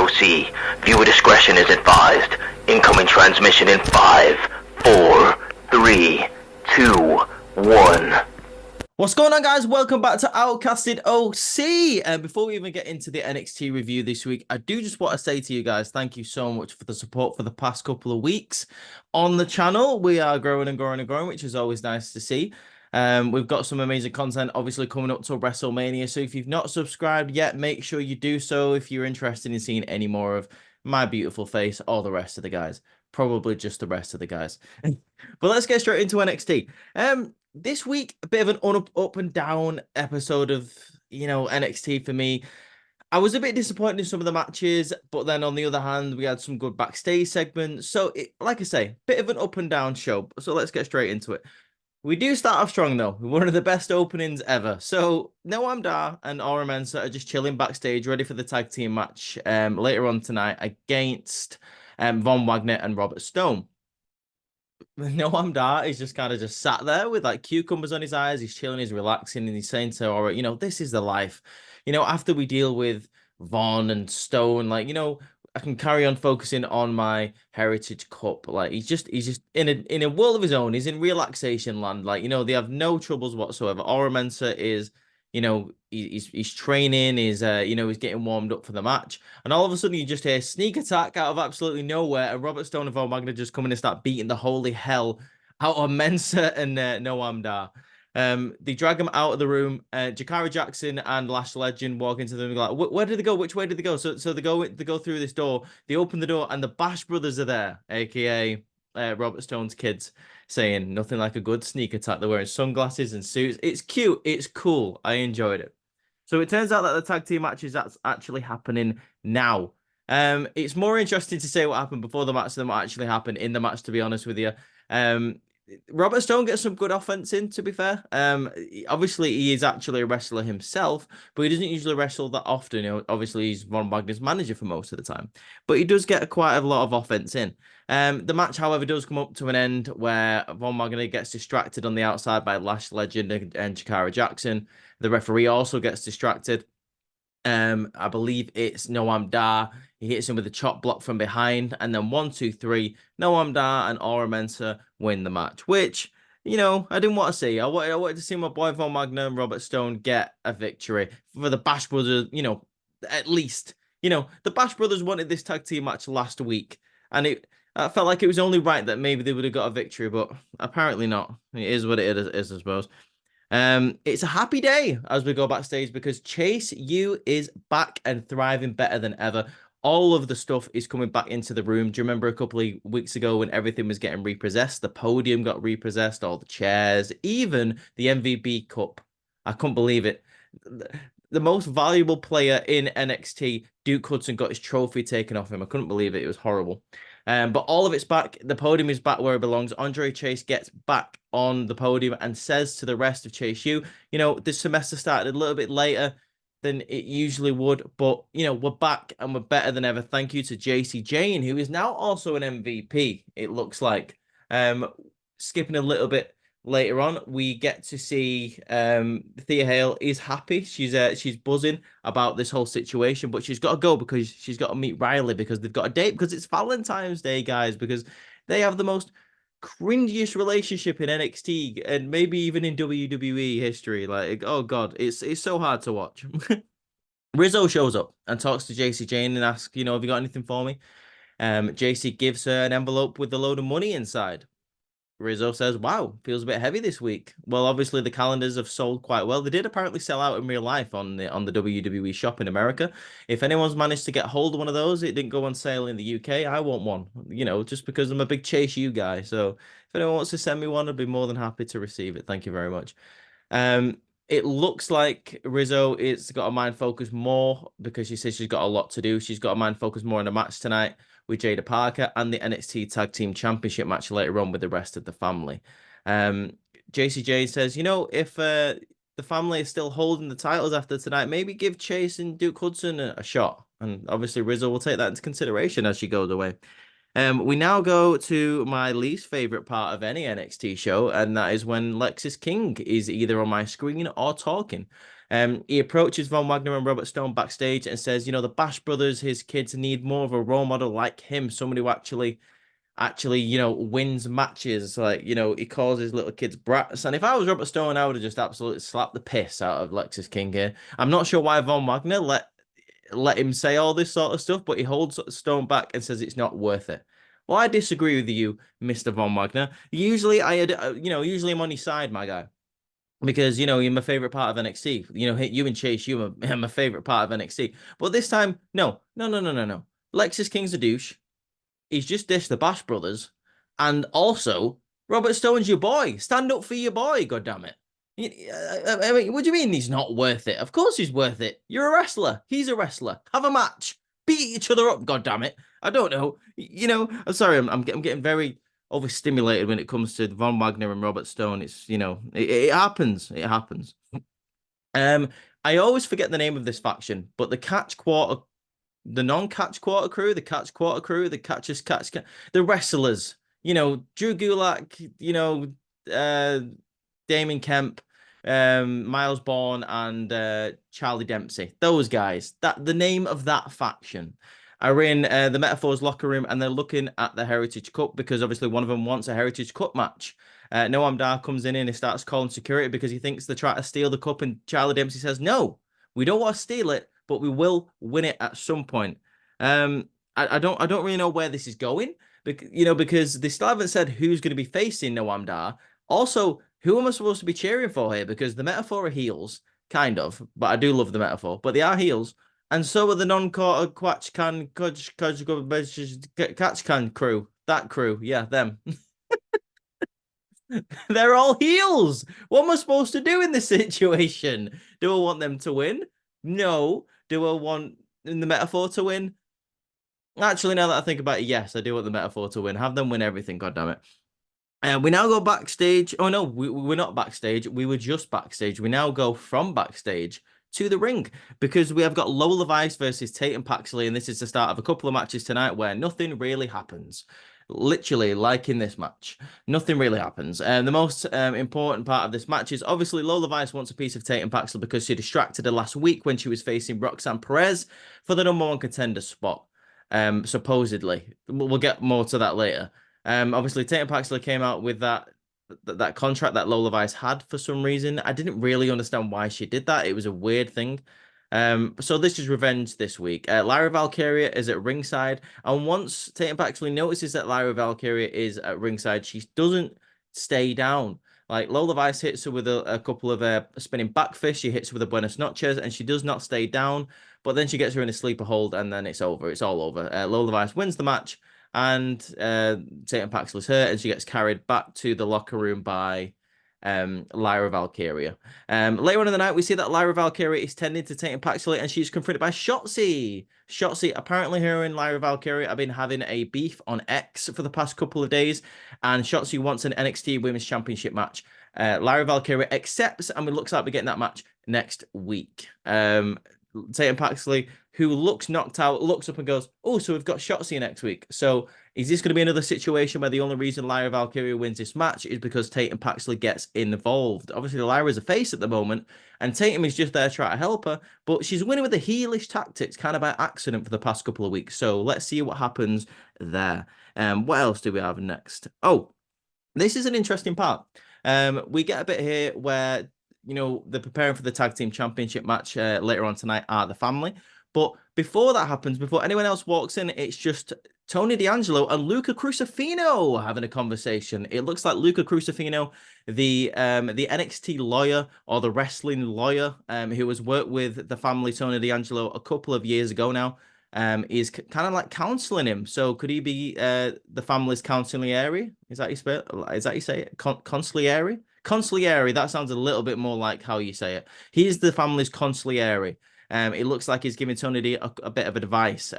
OC. Viewer discretion is advised. Incoming transmission in 5, 4, 3, 2, 1. What's going on, guys? Welcome back to Outcasted OC. And before we even get into the NXT review this week, I do just want to say to you guys, thank you so much for the support for the past couple of weeks on the channel. We are growing and growing and growing, which is always nice to see. We've got some amazing content, obviously, coming up to WrestleMania. So if you've not subscribed yet, make sure you do so if you're interested in seeing any more of my beautiful face or the rest of the guys. Probably just the rest of the guys. But let's get straight into NXT. This week, a bit of an up and down episode of, NXT for me. I was a bit disappointed in some of the matches, but then on the other hand, we had some good backstage segments. So, like I say, bit of an up and down show. So let's get straight into it. We do start off strong, though, with one of the best openings ever. So, Noam Dar and Aura Mensah are just chilling backstage, ready for the tag team match later on tonight against Von Wagner and Robert Stone. Noam Dar is just kind of just sat there with like cucumbers on his eyes. He's chilling, he's relaxing, and he's saying to Aura, this is the life. After we deal with Von and Stone, I can carry on focusing on my Heritage Cup. Like he's just in a world of his own. He's in relaxation land. They have no troubles whatsoever. Aura Mensah is, he's training, he's getting warmed up for the match, and all of a sudden you just hear sneak attack out of absolutely nowhere, and Robert Stone and Von Wagner just come in and start beating the holy hell out of Mensah and Noam Dar. They drag him out of the room. Jakara Jackson and Lash Legend walk into them and go like, where did they go? Which way did they go? So they go through this door. They open the door and the Bash Brothers are there, aka Robert Stone's kids, saying nothing like a good sneak attack. They're wearing sunglasses and suits. It's cute. It's cool. I enjoyed it. So it turns out that the tag team match is actually happening now. It's more interesting to say what happened before the match than what actually happened in the match, to be honest with you. Robert Stone gets some good offense in, to be fair. Obviously, he is actually a wrestler himself, but he doesn't usually wrestle that often. Obviously, he's Von Wagner's manager for most of the time, but he does get quite a lot of offense in. The match, however, does come up to an end where Von Wagner gets distracted on the outside by Lash Legend and Jakara Jackson. The referee also gets distracted. I believe it's Noam Dar. He hits him with a chop block from behind, and then 1, 2, 3, Noam Dar and Aura Mensah win the match, which, I didn't want to see. I wanted to see my boy Von Wagner and Robert Stone get a victory for the Bash Brothers, at least. The Bash Brothers wanted this tag team match last week, and I felt like it was only right that maybe they would have got a victory, but apparently not. It is what it is, I suppose. It's a happy day as we go backstage because Chase U is back and thriving better than ever. All of the stuff is coming back into the room. Do you remember a couple of weeks ago when everything was getting repossessed? The podium got repossessed, all the chairs, even the MVP Cup. I couldn't believe it. The most valuable player in NXT, Duke Hudson, got his trophy taken off him. I couldn't believe it. It was horrible. But all of it's back. The podium is back where it belongs. Andre Chase gets back on the podium and says to the rest of Chase U, this semester started a little bit later than it usually would, but, we're back and we're better than ever. Thank you to JC Jane, who is now also an MVP, it looks like. Skipping a little bit later on, we get to see Thea Hale is happy. She's buzzing about this whole situation, but she's got to go because she's got to meet Riley because they've got a date because it's Valentine's Day, guys, because they have the most cringiest relationship in NXT and maybe even in WWE history. Like, oh god, it's so hard to watch. Rizzo shows up and talks to JC Jane and asks, have you got anything for me? JC gives her an envelope with a load of money inside. Rizzo says, wow, feels a bit heavy this week. Well, obviously the calendars have sold quite well. They did apparently sell out in real life on the WWE shop in America. If anyone's managed to get hold of one of those, it didn't go on sale in the UK. I want one, just because I'm a big Chase U guy. So if anyone wants to send me one, I'd be more than happy to receive it. Thank you very much. It looks like Rizzo is got a mind focus more because she says she's got a lot to do. She's got a mind focus more on a match tonight with Jada Parker and the NXT Tag Team Championship match later on with the rest of the family. JCJ says, if the family is still holding the titles after tonight, maybe give Chase and Duke Hudson a shot. And obviously Rizzo will take that into consideration as she goes away. We now go to my least favorite part of any NXT show, and that is when Lexis King is either on my screen or talking. He approaches Von Wagner and Robert Stone backstage and says, the Bash brothers, his kids need more of a role model like him, someone who actually, wins matches. Like, he calls his little kids brats. And if I was Robert Stone, I would have just absolutely slapped the piss out of Lexis King here. I'm not sure why Von Wagner let him say all this sort of stuff, but he holds Stone back and says it's not worth it. Well, I disagree with you, Mr. Von Wagner. Usually usually I'm on your side, my guy. Because, you're my favorite part of NXT. You and Chase, you are my favorite part of NXT. But this time, no. Lexis King's a douche. He's just dished the Bash brothers. And also, Robert Stone's your boy. Stand up for your boy, goddammit. I mean, what do you mean he's not worth it? Of course he's worth it. You're a wrestler. He's a wrestler. Have a match. Beat each other up, goddammit. I don't know. I'm sorry, I'm getting very overstimulated when it comes to Von Wagner and Robert Stone. It's, it happens. It happens. I always forget the name of this faction, but the non-catch quarter crew, the catch quarter crew, the catchers catch, the wrestlers, Drew Gulak, Damon Kemp, Miles Bourne, and Charlie Dempsey. Those guys. That the name of that faction are in the Metaphors locker room, and they're looking at the Heritage Cup because obviously one of them wants a Heritage Cup match. Noam Dar comes in and he starts calling security because he thinks they're trying to steal the cup, and Charlie Dempsey says, "No, we don't want to steal it, but we will win it at some point." I don't really know where this is going, because they still haven't said who's going to be facing Noam Dar. Also, who am I supposed to be cheering for here? Because the Metaphor are heels, kind of, but I do love the Metaphor, but they are heels. And so are the non-quarter catch can crew. That crew, yeah, them. They're all heels. What am I supposed to do in this situation? Do I want them to win? No. Do I want the Metaphor to win? Actually, now that I think about it, yes, I do want the Metaphor to win. Have them win everything, goddammit. And we now go backstage. Oh, no, we're not backstage. We were just backstage. We now go from backstage to the ring because we have got Lola Vice versus Tatum Paxley, and this is the start of a couple of matches tonight where nothing really happens. Literally, like in this match, nothing really happens. And the most important part of this match is obviously Lola Vice wants a piece of Tatum Paxley because she distracted her last week when she was facing Roxanne Perez for the #1 contender spot. Supposedly, we'll get more to that later. Obviously, Tatum Paxley came out with that contract that Lola Vice had for some reason. I didn't really understand why she did that. It was a weird thing. So this is revenge this week. Lyra Valkyria is at ringside, and once Tatum Paxley notices that Lyra Valkyria is at ringside, she doesn't stay down. Like Lola Vice hits her with a couple of spinning backfists. She hits her with a Buenos Noches, and she does not stay down. But then she gets her in a sleeper hold, and then it's over. It's all over. Lola Vice wins the match, and Tatum Paxley's hurt, and she gets carried back to the locker room by Lyra Valkyria. Later on in the night, we see that Lyra Valkyria is tending to Tatum Paxley, and she's confronted by Shotzi. Shotzi, apparently her and Lyra Valkyria have been having a beef on X for the past couple of days, and Shotzi wants an NXT Women's Championship match. Lyra Valkyria accepts, and it looks like we're getting that match next week. Tatum Paxley, who looks knocked out, looks up and goes, "Oh, so we've got Shotzi next week." So is this going to be another situation where the only reason Lyra Valkyria wins this match is because Tatum Paxley gets involved? Obviously, Lyra's a face at the moment, and Tatum is just there trying to help her, but she's winning with the heelish tactics kind of by accident for the past couple of weeks. So let's see what happens there. What else do we have next? Oh, this is an interesting part. We get a bit here where they're preparing for the tag team championship match later on tonight are the family. But before that happens, before anyone else walks in, it's just Tony D'Angelo and Luca Crucifino having a conversation. It looks like Luca Crucifino, the NXT lawyer or the wrestling lawyer who has worked with the family, Tony D'Angelo, a couple of years ago now, is kind of like counseling him. So could he be the family's consigliere? Is that you say it? Consigliere? Consigliere, that sounds a little bit more like how you say it. He's the family's consigliere. It looks like he's giving Tony D a bit of advice.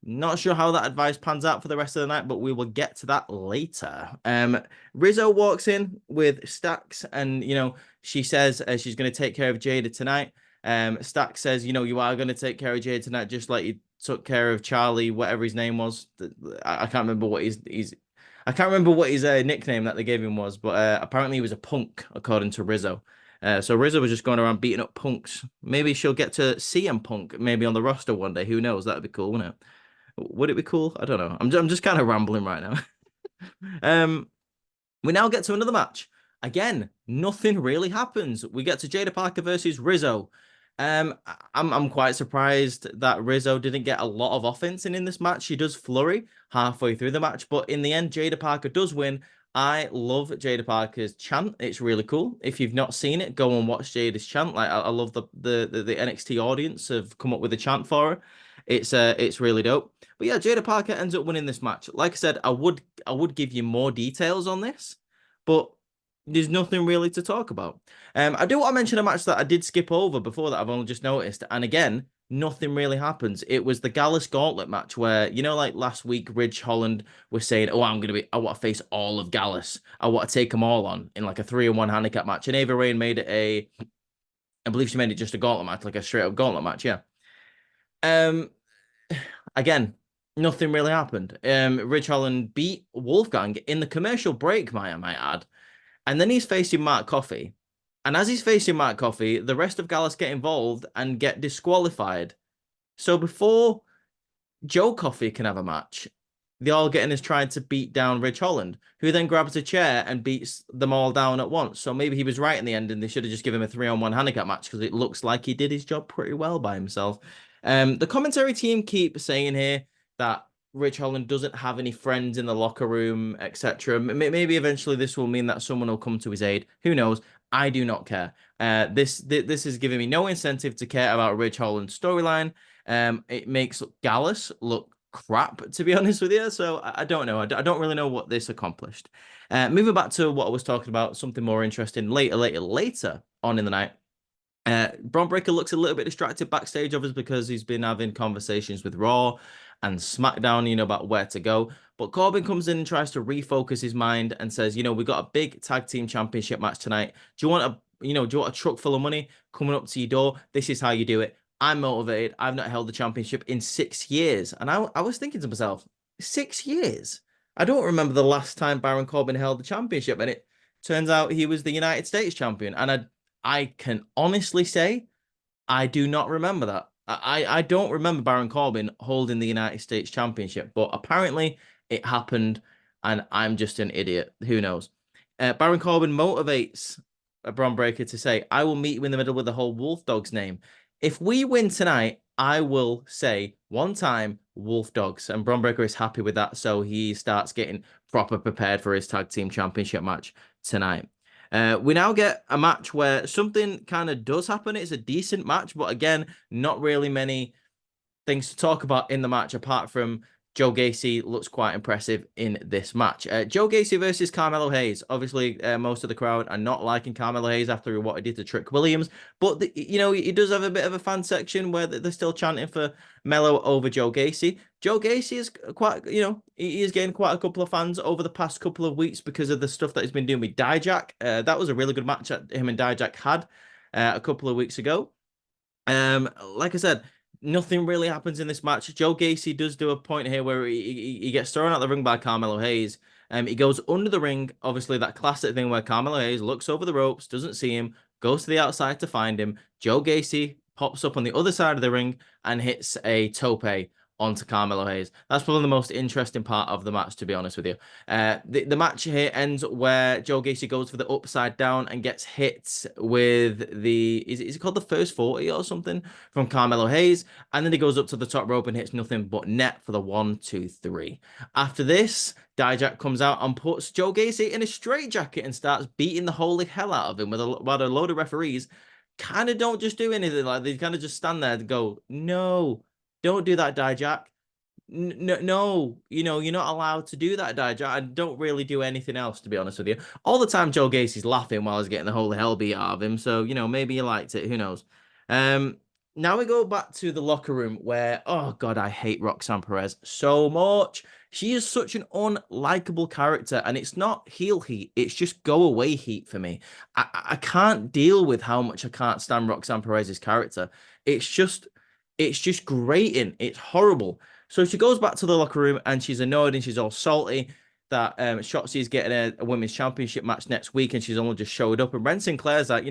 Not sure how that advice pans out for the rest of the night, but we will get to that later. Rizzo walks in with Stacks, and she says she's going to take care of Jada tonight. Stacks says, you are going to take care of Jada tonight, just like you took care of Charlie, whatever his name was. I can't remember what I can't remember what his nickname that they gave him was, but apparently he was a punk, according to Rizzo. So Rizzo was just going around beating up punks. Maybe she'll get to CM Punk maybe on the roster one day. Who knows? That'd be cool, wouldn't it? Would it be cool? I don't know. I'm just kind of rambling right now. um, we now get to another match. Again, nothing really happens. We get to Jada Parker versus Rizzo. I'm quite surprised that Rizzo didn't get a lot of offense in this match. She does flurry halfway through the match, but in the end, Jada Parker does win. I love Jada Parker's chant. It's really cool. If you've not seen it, go and watch Jada's chant. Like I love the NXT audience have come up with a chant for her. It's really dope. But yeah, Jada Parker ends up winning this match. Like I said, I would give you more details on this, but there's nothing really to talk about. I do want to mention a match that I did skip over before that I've only just noticed. And again, nothing really happens. It was the Gallus Gauntlet match where, like last week, Ridge Holland was saying, oh, I want to face all of Gallus. I want to take them all on in like a 3-on-1 handicap match. And Ava Raine made it I believe she made it just a gauntlet match, like a straight up gauntlet match. Yeah. Again, nothing really happened. Ridge Holland beat Wolfgang in the commercial break, I might add. And then he's facing Mark Coffey. And as he's facing Mark Coffey, the rest of Gallus get involved and get disqualified. So before Joe Coffey can have a match, they all get in is trying to beat down Ridge Holland, who then grabs a chair and beats them all down at once. So maybe he was right in the end and they should have just given him a 3-on-1 handicap match because it looks like he did his job pretty well by himself. The commentary team keep saying here that Ridge Holland doesn't have any friends in the locker room, etc. Maybe eventually this will mean that someone will come to his aid. Who knows? I do not care. This is giving me no incentive to care about Ridge Holland's storyline. It makes Gallus look crap, to be honest with you. So I don't know. I don't really know what this accomplished. Moving back to what I was talking about, something more interesting later on in the night. Bron Breakker looks a little bit distracted backstage of us because he's been having conversations with Raw and SmackDown, about where to go. But Corbin comes in and tries to refocus his mind and says, we've got a big tag team championship match tonight. Do you want a truck full of money coming up to your door? This is how you do it. I'm motivated. I've not held the championship in 6 years. And I was thinking to myself, 6 years? I don't remember the last time Baron Corbin held the championship. And it turns out he was the United States champion. And I can honestly say I do not remember that. I don't remember Baron Corbin holding the United States Championship, but apparently it happened and I'm just an idiot. Who knows? Baron Corbin motivates Bron Breakker to say, I will meet you in the middle with the whole Wolf Dogs name. If we win tonight, I will say one time Wolf Dogs. And Bron Breakker is happy with that. So he starts getting proper prepared for his tag team championship match tonight. We now get a match where something kind of does happen. It's a decent match, but again, not really many things to talk about in the match apart from Joe Gacy looks quite impressive in this match. Joe Gacy versus Carmelo Hayes. Obviously, most of the crowd are not liking Carmelo Hayes after what he did to Trick Williams, but he does have a bit of a fan section where they're still chanting for Melo over Joe Gacy. Joe Gacy is quite, he is getting quite a couple of fans over the past couple of weeks because of the stuff that he's been doing with Dijak. That was a really good match that him and Dijak had a couple of weeks ago. Like I said, nothing really happens in this match. Joe Gacy does do a point here where he gets thrown out the ring by Carmelo Hayes. He goes under the ring. Obviously, that classic thing where Carmelo Hayes looks over the ropes, doesn't see him, goes to the outside to find him. Joe Gacy pops up on the other side of the ring and hits a tope onto Carmelo Hayes. That's probably the most interesting part of the match, to be honest with you. The match here ends where Joe Gacy goes for the upside down and gets hit with is it called the first 40 or something from Carmelo Hayes, and then he goes up to the top rope and hits nothing but net for the 1, 2, 3. After this, Dijak comes out and puts Joe Gacy in a straitjacket and starts beating the holy hell out of him while a load of referees kind of don't just do anything. Like they kind of just stand there and go, no, don't do that, Dijak. No, you're not allowed to do that, Dijak. I don't really do anything else, to be honest with you. All the time, Joe Gacy's laughing while he's getting the holy hell beat out of him. So, maybe he liked it. Who knows? Now we go back to the locker room where, oh God, I hate Roxanne Perez so much. She is such an unlikable character, and it's not heel heat. It's just go away heat for me. I can't deal with how much I can't stand Roxanne Perez's character. It's just grating. It's horrible. So she goes back to the locker room and she's annoyed and she's all salty that Shotzi is getting a women's championship match next week and she's only just showed up. And Ren Sinclair's like,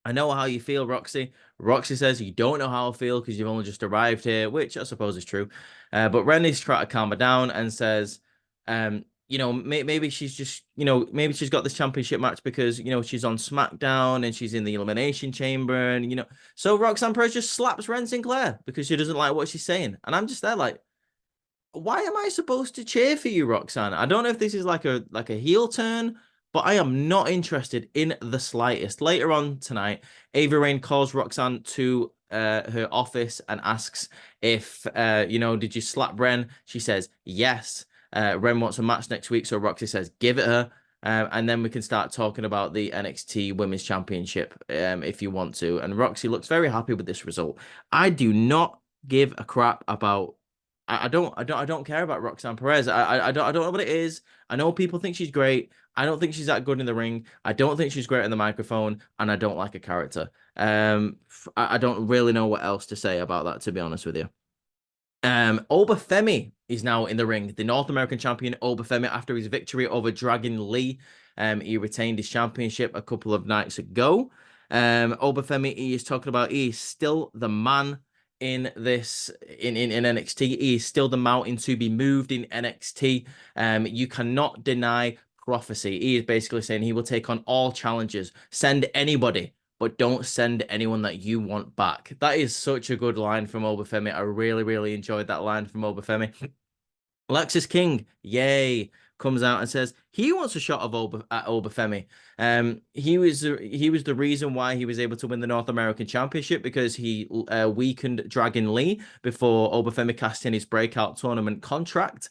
I know how you feel, Roxy. Roxy says you don't know how I feel because you've only just arrived here, which I suppose is true. But Rennie's trying to calm her down and says, maybe she's just, maybe she's got this championship match because, she's on SmackDown and she's in the Elimination Chamber. And, so Roxanne Perez just slaps Ren Sinclair because she doesn't like what she's saying. And I'm just there like, why am I supposed to cheer for you, Roxanne? I don't know if this is like a heel turn, but I am not interested in the slightest. Later on tonight, Ava Rain calls Roxanne to her office and asks if did you slap Ren? She says yes. Ren wants a match next week, so Roxy says give it her. And then we can start talking about the NXT Women's Championship if you want to. And Roxy looks very happy with this result. I do not give a crap about I don't care about Roxanne Perez. I don't know what it is. I know people think she's great. I don't think she's that good in the ring. I don't think she's great in the microphone, and I don't like her character. I don't really know what else to say about that, to be honest with you. Obafemi is now in the ring. The North American champion, Obafemi, after his victory over Dragon Lee, he retained his championship a couple of nights ago. Obafemi, he is talking about he is still the man in this in NXT. He is still the mountain to be moved in NXT. You cannot deny prophecy. He is basically saying he will take on all challenges. Send anybody, but don't send anyone that you want back. That is such a good line from Obafemi. I really, really enjoyed that line from Obafemi. Lexis King, yay, comes out and says he wants a shot of Obafemi. He was the reason why he was able to win the North American Championship because he weakened Dragon Lee before Obafemi cast in his breakout tournament contract.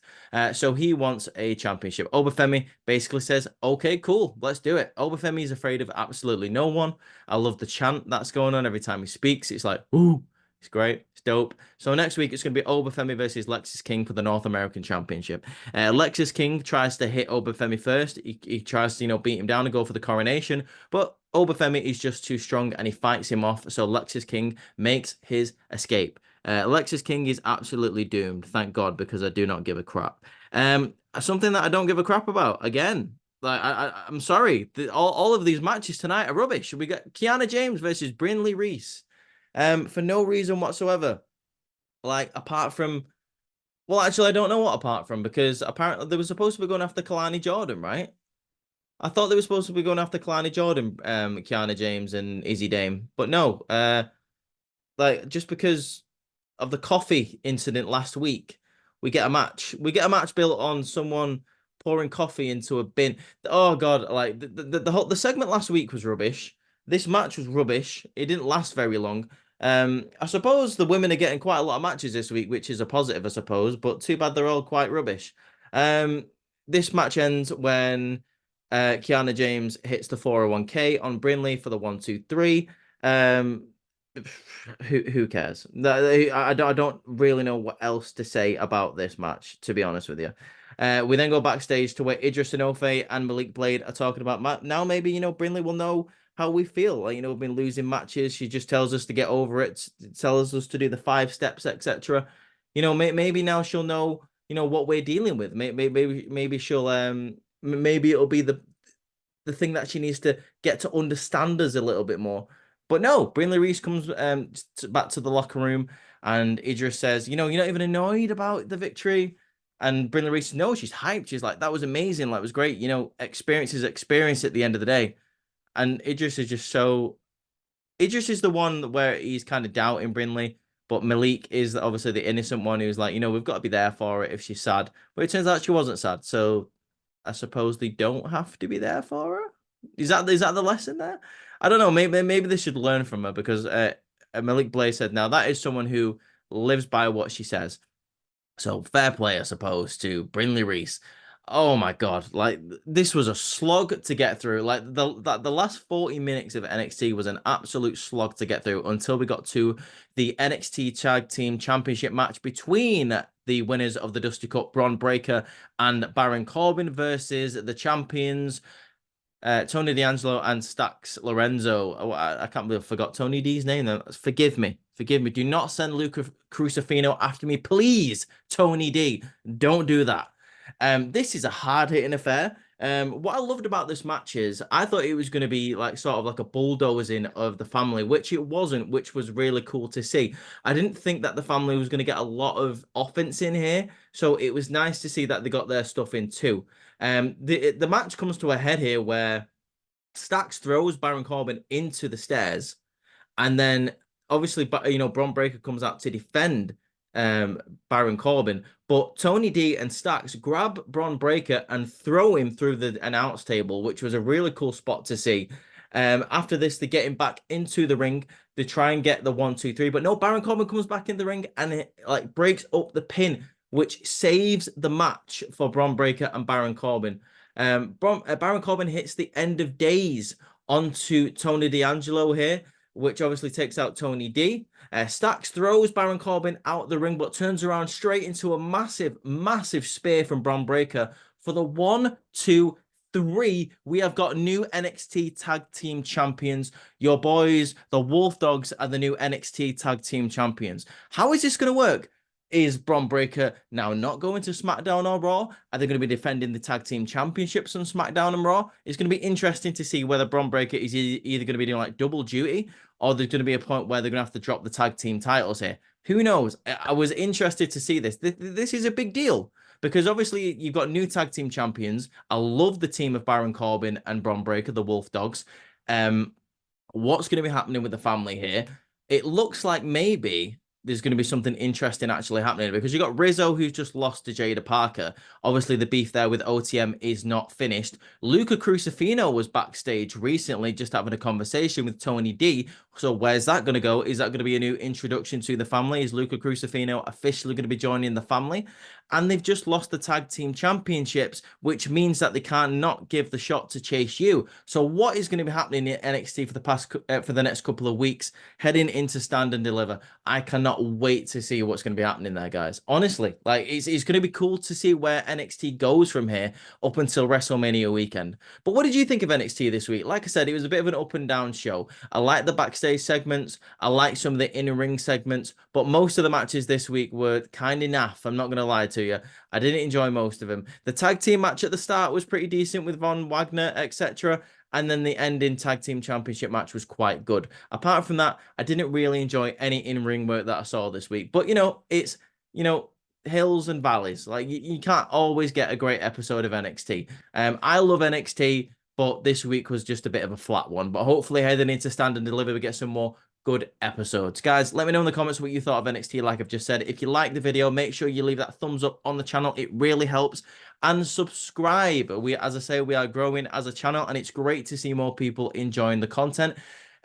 So he wants a championship. Obafemi basically says, okay, cool, let's do it. Obafemi is afraid of absolutely no one. I love the chant that's going on every time he speaks. It's like, ooh. It's great. It's dope. So next week, it's going to be Obafemi versus Lexis King for the North American Championship. Lexis King tries to hit Obafemi first. He tries to, beat him down and go for the coronation. But Obafemi is just too strong and he fights him off. So Lexis King makes his escape. Lexis King is absolutely doomed. Thank God, because I do not give a crap. Something that I don't give a crap about, again. Like I'm sorry. All of these matches tonight are rubbish. We got Kiana James versus Brinley Reese. For no reason whatsoever. Like, apart from... Well, actually, I don't know what apart from, because apparently they were supposed to be going after Kalani Jordan, right? I thought they were supposed to be going after Kalani Jordan, Kiana James and Izzy Dame. But no, just because of the coffee incident last week, we get a match. We get a match built on someone pouring coffee into a bin. Oh, God, like, the segment last week was rubbish. This match was rubbish. It didn't last very long. I suppose the women are getting quite a lot of matches this week, which is a positive, I suppose, but too bad they're all quite rubbish. This match ends when Kiana James hits the 401k on Brinley for the 1-2-3. Who cares? I don't really know what else to say about this match, to be honest with you. We then go backstage to where Idris Enofe and Malik Blade are talking about now maybe, Brinley will know how we feel. Like, we've been losing matches. She just tells us to get over it, tells us to do the 5 steps, etc. Maybe now she'll know, what we're dealing with. Maybe she'll maybe it'll be the thing that she needs to get to understand us a little bit more. But no, Brinley Reese comes back to the locker room and Idris says, you're not even annoyed about the victory. And Brinley Reese, no, she's hyped. She's like, that was amazing. Like, it was great. Experience is experience at the end of the day. And Idris is just so... Idris is the one where he's kind of doubting Brinley, but Malik is obviously the innocent one who's like, we've got to be there for her if she's sad. But it turns out she wasn't sad, so I suppose they don't have to be there for her? Is that the lesson there? I don't know. Maybe they should learn from her, because Malik Blade said, now that is someone who lives by what she says. So fair play, I suppose, to Brinley Reese. Oh my God, like, this was a slog to get through. Like, the last 40 minutes of NXT was an absolute slog to get through until we got to the NXT Tag Team Championship match between the winners of the Dusty Cup, Bron Breakker and Baron Corbin, versus the champions, Tony D'Angelo and Stax Lorenzo. Oh, I can't believe I forgot Tony D's name. Forgive me. Do not send Luca Crucifino after me, please, Tony D. Don't do that. This is a hard-hitting affair. What I loved about this match is I thought it was going to be like sort of like a bulldozing of the family, which it wasn't, which was really cool to see. I didn't think that the family was going to get a lot of offense in here, so it was nice to see that they got their stuff in too. The match comes to a head here where Stacks throws Baron Corbin into the stairs, and then obviously, Bron Breakker comes out to defend um, Baron Corbin, but Tony D and Stacks grab Bron Breakker and throw him through the announce table, which was a really cool spot to see. After this, they get him back into the ring. They try and get the 1, 2, 3, but no, Baron Corbin comes back in the ring and it like breaks up the pin, which saves the match for Bron Breakker and Baron Corbin. Baron Corbin hits the end of days onto Tony D'Angelo here, which obviously takes out Tony D. Stacks throws Baron Corbin out the ring, but turns around straight into a massive, massive spear from Bron Breakker for the 1, 2, 3. We have got new NXT Tag Team Champions. Your boys, the Wolf Dogs, are the new NXT Tag Team Champions. How is this going to work? Is Bron Breakker now not going to SmackDown or Raw? Are they going to be defending the Tag Team Championships on SmackDown and Raw? It's going to be interesting to see whether Bron Breakker is either going to be doing like double duty, or there's going to be a point where they're going to have to drop the tag team titles here. Who knows? I was interested to see this. This is a big deal because obviously you've got new tag team champions. I love the team of Baron Corbin and Bron Breakker, the Wolf Dogs. What's going to be happening with the family here? It looks like maybe there's going to be something interesting actually happening because you got Rizzo, who's just lost to Jada Parker. Obviously, the beef there with OTM is not finished. Luca Crucifino was backstage recently just having a conversation with Tony D. So where's that going to go? Is that going to be a new introduction to the family? Is Luca Crucifino officially going to be joining the family? And they've just lost the tag team championships, which means that they can't not give the shot to Chase U. So what is going to be happening in NXT for the next couple of weeks, heading into Stand and Deliver? I cannot wait to see what's going to be happening there, guys. Honestly, like it's going to be cool to see where NXT goes from here up until WrestleMania weekend. But what did you think of NXT this week? Like I said, it was a bit of an up and down show. I like the backstage segments. I like some of the in-ring segments, but most of the matches this week were kind of naff. I'm not going to lie to you. I didn't enjoy most of them. The tag team match at the start was pretty decent with Von Wagner, etc. And then the ending tag team championship match was quite good. Apart from that, I didn't really enjoy any in-ring work that I saw this week. But, it's, hills and valleys. Like, you can't always get a great episode of NXT. I love NXT, but this week was just a bit of a flat one. But hopefully heading into Stand and Deliver, we get some more good episodes. Guys, let me know in the comments what you thought of NXT, like I've just said. If you like the video, make sure you leave that thumbs up on the channel. It really helps. And subscribe. As I say, we are growing as a channel, and it's great to see more people enjoying the content.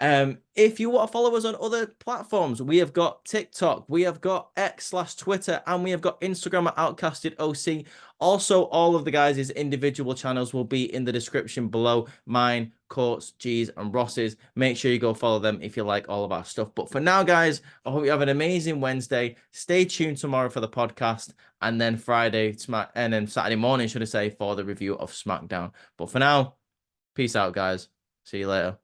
If you want to follow us on other platforms, we have got TikTok, we have got X/Twitter, and we have got Instagram at Outcasted OC. Also, all of the guys' individual channels will be in the description below. Mine, Court's, G's, and Ross's. Make sure you go follow them if you like all of our stuff. But for now, guys, I hope you have an amazing Wednesday. Stay tuned tomorrow for the podcast, and then and then Saturday morning, should I say, for the review of SmackDown. But for now, peace out, guys. See you later.